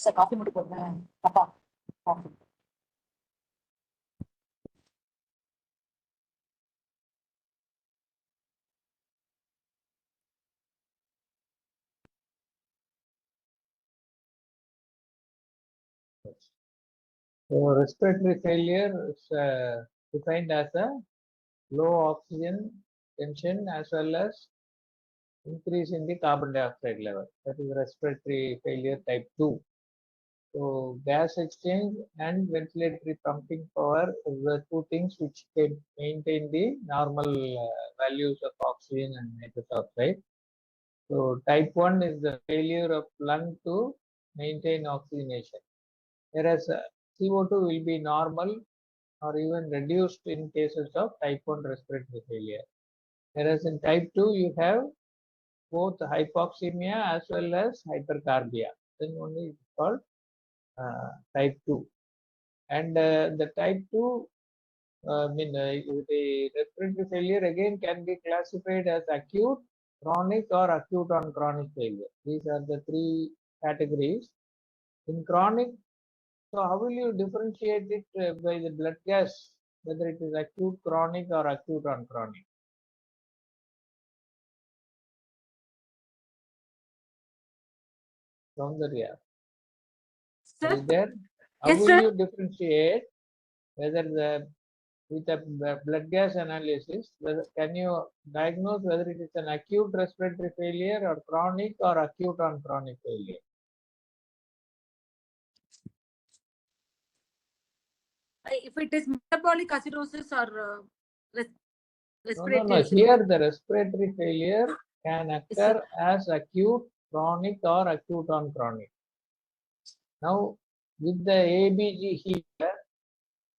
Sir coffee மட்டும் போடுங்க அப்பா. So respiratory failure is defined as a low oxygen tension as well as increase in the carbon dioxide level. That is respiratory failure type 2. So gas exchange and ventilatory pumping power is the two things which can maintain the normal values of oxygen and nitrous oxide. So type 1 is the failure of lung to maintain oxygenation, whereas CO2 will be normal or even reduced in cases of type 1 respiratory failure. Whereas in type 2, you have both hypoxemia as well as hypercarbia. Then only it's called type 2. And the type 2, the respiratory failure again can be classified as acute, chronic, or acute on chronic failure. These are the three categories. In chronic, so how will you differentiate it by the blood gas, whether it is acute, chronic, or acute on chronic? Soundarya, Sir? is there? How Yes, will sir. you differentiate whether with a blood gas analysis, can you diagnose whether it is an acute respiratory failure or chronic or acute on chronic failure? If it is metabolic acidosis or respiratory. No. Here the respiratory failure can occur as acute, chronic, or acute on chronic. Now, with the ABG here,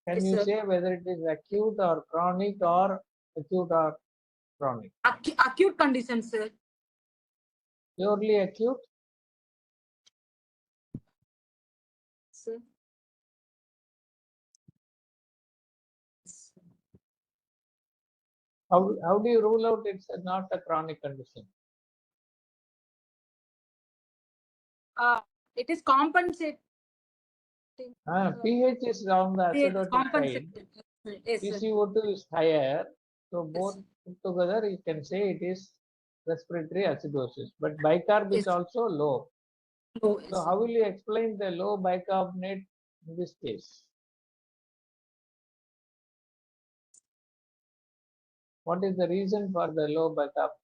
can you say whether it is acute or chronic or acute or chronic? Acute condition, sir. Purely acute? Sir. How do you rule out it's not a chronic condition? It is compensating. pH is on the acidotic side. Yes, PCO2 is higher. So both put together, you can say it is respiratory acidosis. But bicarb is also low. So how will you explain the low bicarbonate in this case? What is the reason for the low bicarbonate?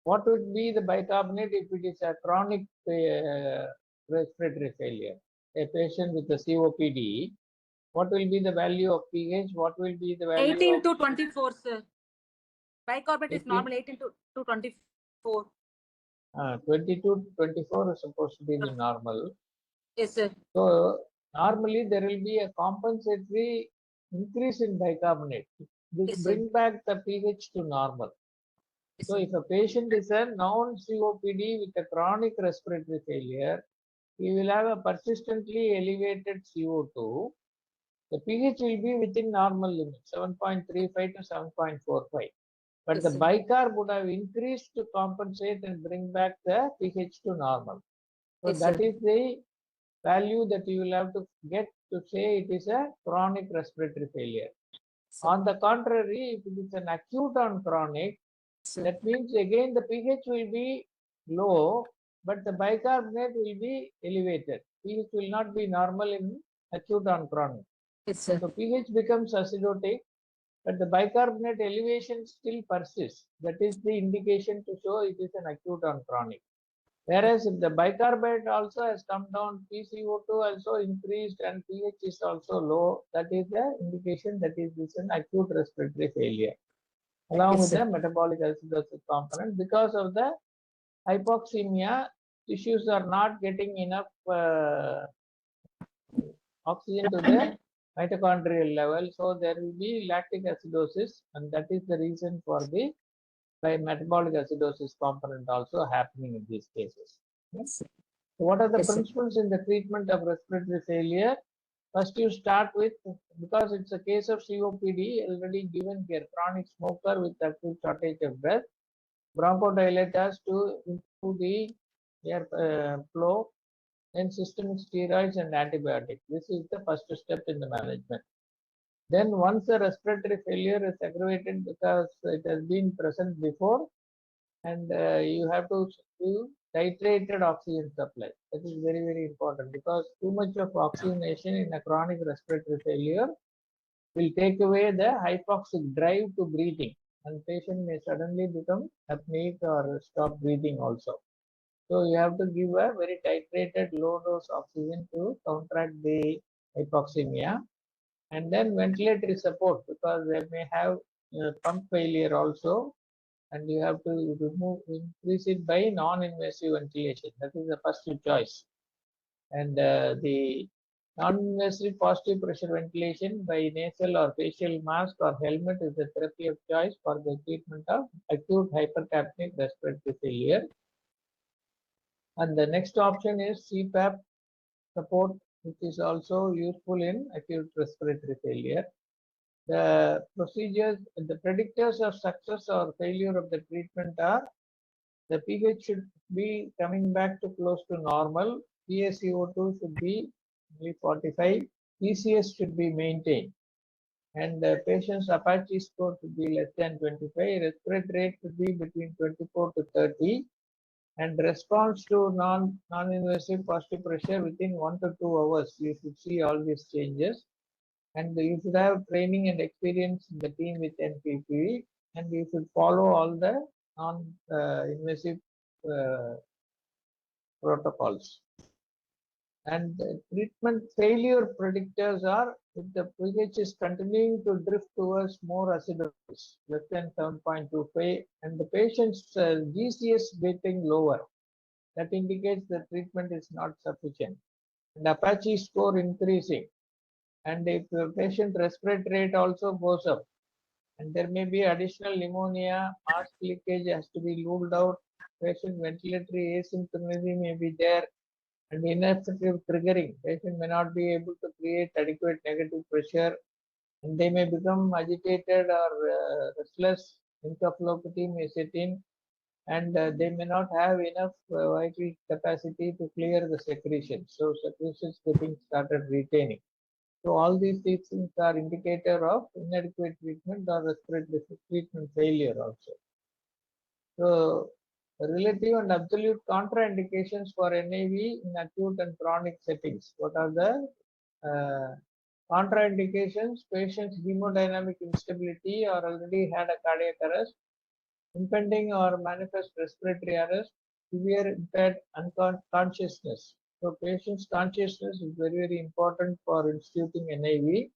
What would be the bicarbonate if it is a chronic respiratory failure? A patient with a COPD, what will be the value of pH? What will be the value 18 to 24, sir. Bicarbonate 18? is normal 18 to 24. 22 to 24 is supposed to be the normal. Yes, sir. So normally there will be a compensatory increase in bicarbonate. This bring back the pH to normal. So if a patient is a non-COPD with a chronic respiratory failure, he will have a persistently elevated CO2. The pH will be within normal limits, 7.35 to 7.45. But the bicarb would have increased to compensate and bring back the pH to normal. So that is the value that you will have to get to say it is a chronic respiratory failure. On the contrary, if it is an acute on chronic, that means again the pH will be low, but the bicarbonate will be elevated. pH will not be normal in acute on chronic. So pH becomes acidotic, but the bicarbonate elevation still persists. That is the indication to show it is an acute on chronic. Whereas if the bicarbonate also has come down, PCO2 also increased and pH is also low, that is the indication that is this an acute respiratory failure. Along with the metabolic acidosis component, because of the hypoxemia, tissues are not getting enough oxygen to the mitochondrial level, so there will be lactic acidosis, and that is the reason for the metabolic acidosis component also happening in these cases. Yes. So what are the principles in the treatment of respiratory failure? First, you start with, because it's a case of COPD already given here, chronic smoker with acute shortage of breath, bronchodilators to improve the air flow, then systemic steroids and antibiotics. This is the first step in the management. Then once the respiratory failure is aggravated because it has been present before, and you have to give titrated oxygen supply. That is very, very important, because too much of oxygenation in a chronic respiratory failure will take away the hypoxic drive to breathing, and patient may suddenly become apneic or stop breathing also. So you have to give a very titrated low dose oxygen to counteract the hypoxemia, and then ventilatory support, because they may have pump failure also, and you have to increase it by non-invasive ventilation. That is the first choice. And the non-invasive positive pressure ventilation by nasal or facial mask or helmet is the therapy of choice for the treatment of acute hypercapnic respiratory failure. And the next option is CPAP support, which is also useful in acute respiratory failure. The procedures, the predictors of success or failure of the treatment are: the pH should be coming back to close to normal, PaCO2 should be only 45, ECS should be maintained, and the patient's Apache score should be less than 25, respiratory rate should be between 24 to 30, and response to non-invasive positive pressure within 1 to 2 hours. You should see all these changes, and you should have training and experience in the team with NPP, and you should follow all the non-invasive protocols. And the treatment failure predictors are: if the pH is continuing to drift towards more acidosis, less than 7.25, and the patient's GCS getting lower, that indicates the treatment is not sufficient. And Apache score increasing, and if the patient respiratory rate also goes up, and there may be additional pneumonia, mask leakage has to be ruled out, patient ventilatory asymptomacy may be there, and ineffective triggering, patient may not be able to create adequate negative pressure, and they may become agitated or restless, encephalopathy may set in, and they may not have enough vital capacity to clear the secretions. So secretions getting started retaining. So all these things are indicator of inadequate treatment or respiratory treatment failure also. So relative and absolute contraindications for NIV in acute and chronic settings. What are the contraindications? Patient's hemodynamic instability or already had a cardiac arrest, impending or manifest respiratory arrest, severe impaired unconsciousness. So patient's consciousness is very, very important for instituting NIV.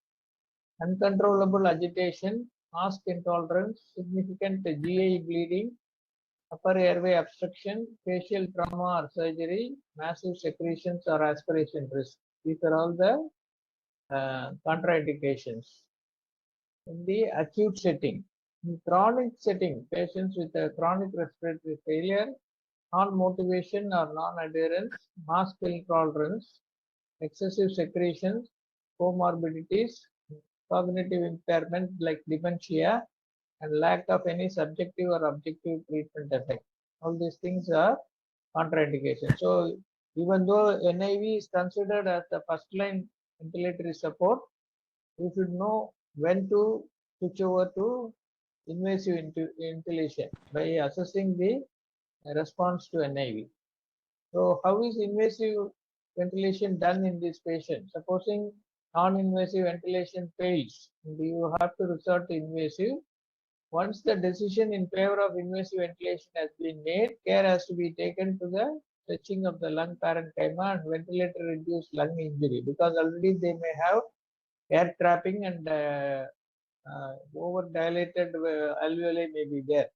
Uncontrollable agitation, mask intolerance, significant GI bleeding, upper airway obstruction, facial trauma or surgery, massive secretions or aspiration risk. These are all the contraindications. In the acute setting, in chronic setting, patients with a chronic respiratory failure, non-motivation or non-adherence, mask intolerance, excessive secretions, comorbidities, cognitive impairment like dementia, and lack of any subjective or objective treatment effect. All these things are contraindications. So even though NIV is considered as the first line ventilatory support, you should know when to switch over to invasive ventilation by assessing the response to NIV. So how is invasive ventilation done in this patient? Supposing non-invasive ventilation fails, you have to resort to invasive. Once the decision in favor of invasive ventilation has been made, care has to be taken to the stretching of the lung parenchyma and ventilator-induced lung injury, because already they may have air trapping and over-dilated alveoli may be there.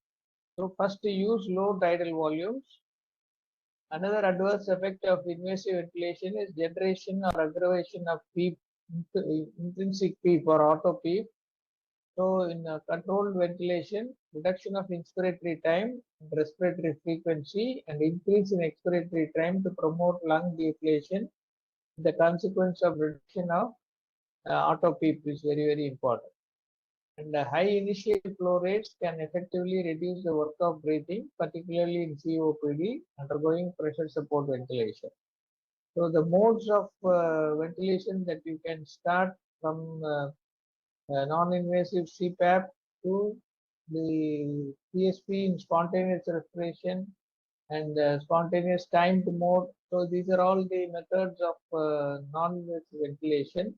So first use low tidal volumes. Another adverse effect of invasive ventilation is generation or aggravation of PEEP, intrinsic PEEP or auto PEEP. So in controlled ventilation, reduction of inspiratory time, respiratory frequency, and increase in expiratory time to promote lung deflation, the consequence of reduction of auto PEEP is very important. And high initial flow rates can effectively reduce the work of breathing, particularly in COPD undergoing pressure support ventilation. So the modes of ventilation that you can start from non-invasive CPAP to the PSP in spontaneous respiration and spontaneous timed mode. So these are all the methods of non-invasive ventilation.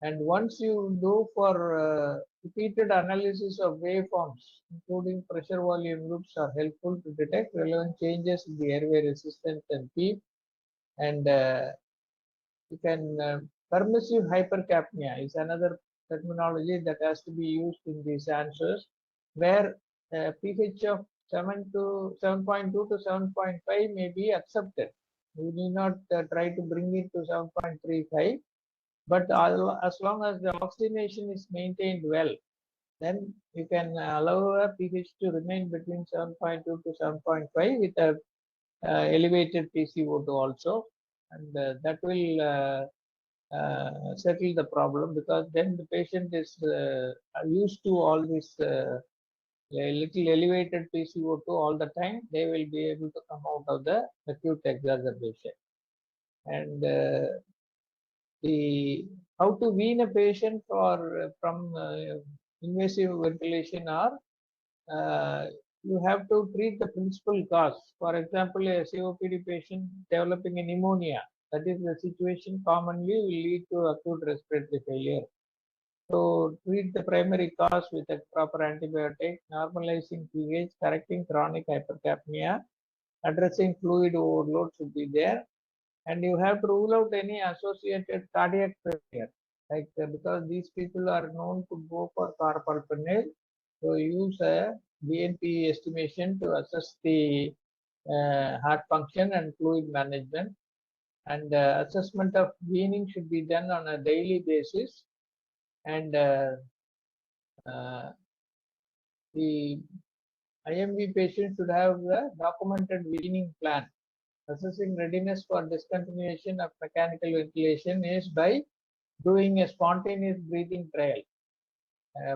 And once you do for repeated analysis of waveforms, including pressure volume groups, are helpful to detect relevant changes in the airway resistance and PEEP. And you can permissive hypercapnia is another terminology that has to be used in these answers, where pH of 7.2 to 7.5 may be accepted. You need not try to bring it to 7.35, but as long as the oxygenation is maintained well, then you can allow a pH to remain between 7.2 to 7.5 with a elevated PCO2 also, and that will settle the problem, because then the patient is used to all this little elevated PCO2 all the time. They will be able to come out of the acute exacerbation. And the how to wean a patient from invasive ventilation are you have to treat the principal cause. For example, a COPD patient developing a pneumonia, that is the situation commonly will lead to acute respiratory failure. So treat the primary cause with a proper antibiotic, normalizing pH, correcting chronic hypercapnia, addressing fluid overload should be there. And you have to rule out any associated cardiac failure, like because these people are known to go for carpaltunnel. So use a BNP estimation to assess the heart function and fluid management. And assessment of weaning should be done on a daily basis. And the IMV patient should have a documented weaning plan. Assessing readiness for discontinuation of mechanical ventilation is by doing a spontaneous breathing trial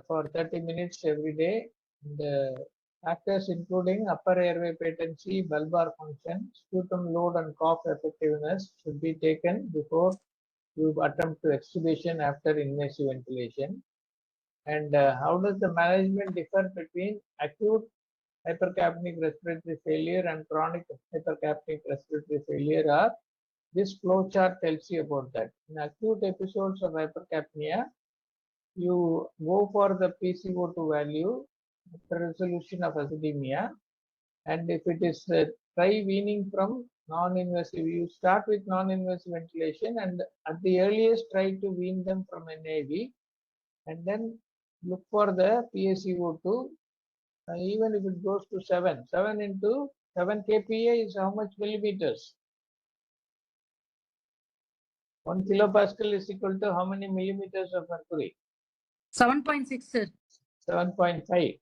for 30 minutes every day. The factors including upper airway patency, bulbar function, sputum load, and cough effectiveness should be taken before you attempt to extubation after invasive ventilation. And how does the management differ between acute hypercapnic respiratory failure and chronic hypercapnic respiratory failure? This flow chart tells you about that. In acute episodes of hypercapnia, you go for the PCO2 value, the resolution of acidemia, and if it is try weaning from non-invasive, you start with non-invasive ventilation, and at the earliest try to wean them from NAV, and then look for the PaCO2. Even if it goes to 7 into 7 kPa is how much millimeters? 1 kilopascal is equal to how many millimeters of mercury? 7.6, sir. 7.5.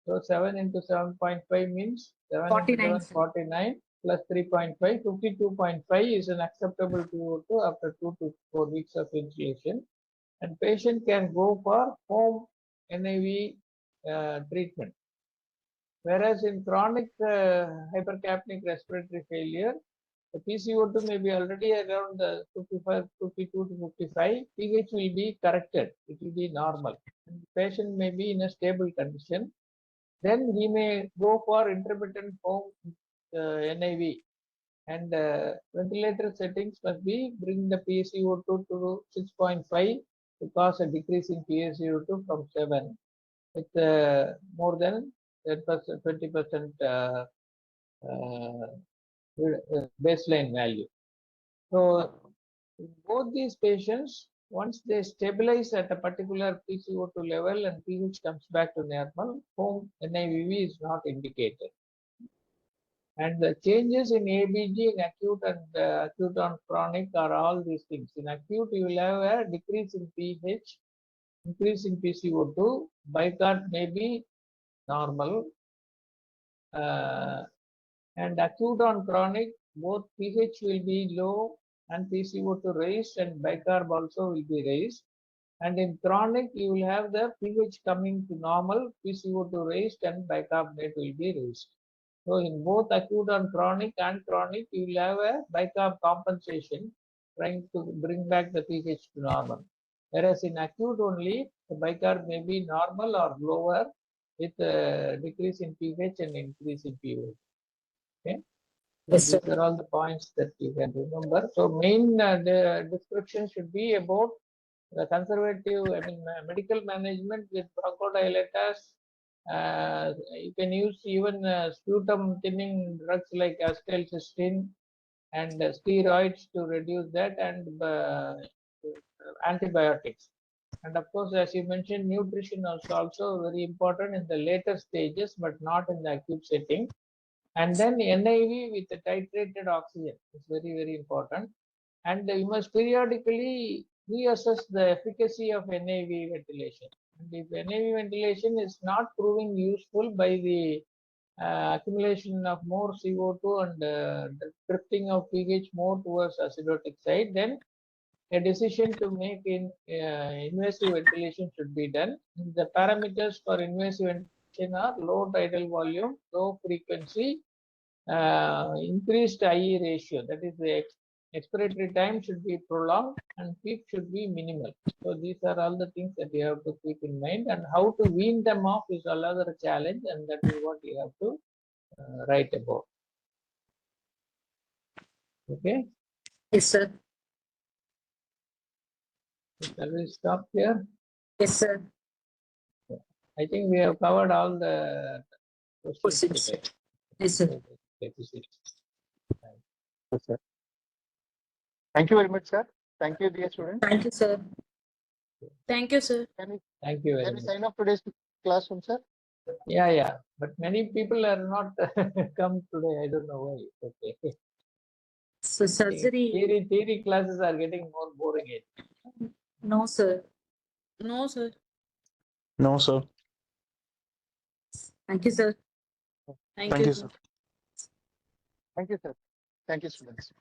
So 7 into 7.5 means 7 49, into 7, 49 plus 3.5, 52.5 is an acceptable PO2 after 2 to 4 weeks of inhalation. And patient can go for home NIV treatment. Whereas in chronic hypercapnic respiratory failure, the PCO2 may be already around 55, 52 to 55. pH will be corrected. It will be normal. And the patient may be in a stable condition. Then he may go for intermittent home NIV. And ventilator settings must be bring the PCO2 to 6.5 to cause a decrease in PCO2 from 7 with more than 10%, 20% baseline value. So in both these patients, once they stabilize at a particular PCO2 level and pH comes back to normal, home NIVV is not indicated. And the changes in ABG in acute and acute on chronic are all these things. In acute, you will have a decrease in pH, increase in PCO2, bicarb may be normal. And acute on chronic, both pH will be low and PCO2 raised, and bicarb also will be raised. And in chronic, you will have the pH coming to normal, PCO2 raised, and bicarbonate will be raised. So in both acute and chronic, you will have a bicarb compensation trying to bring back the pH to normal. Whereas in acute only, the bicarb may be normal or lower with a decrease in pH and increase in pH. Okay. So Yes, sir. these are all the points that you can remember. So main the description should be about the conservative, medical management with bronchodilators. You can use even sputum thinning drugs like acetylcysteine and steroids to reduce that, and antibiotics. And of course, as you mentioned, nutrition is also very important in the later stages, but not in the acute setting. And then NIV with the titrated oxygen is very, very important. And you must periodically reassess the efficacy of NIV ventilation. And if NIV ventilation is not proving useful by the accumulation of more CO2 and drifting of pH more towards acidotic side, then a decision to make in invasive ventilation should be done. The parameters for invasive ventilation are low tidal volume, low frequency, increased IE ratio, that is the expiratory time should be prolonged and peak should be minimal. So these are all the things that you have to keep in mind, and how to wean them off is another challenge, and that is what you have to write about. Okay. Yes, sir. Shall we stop here? Yes, sir. I think we have covered all the questions today. Yes, sir. Yes, sir. Thank you very much, sir. Thank you, dear students. Thank you, sir. Thank you, sir. Thank you very Can we much. sign off today's classroom, sir? Yeah. But many people are not come today. I don't know why. Okay. So surgery. Theory classes are getting more boring. No, sir. No, sir. No, sir. Thank you, sir. Thank Thank you, you, sir. sir. Thank you, sir. Thank you, students.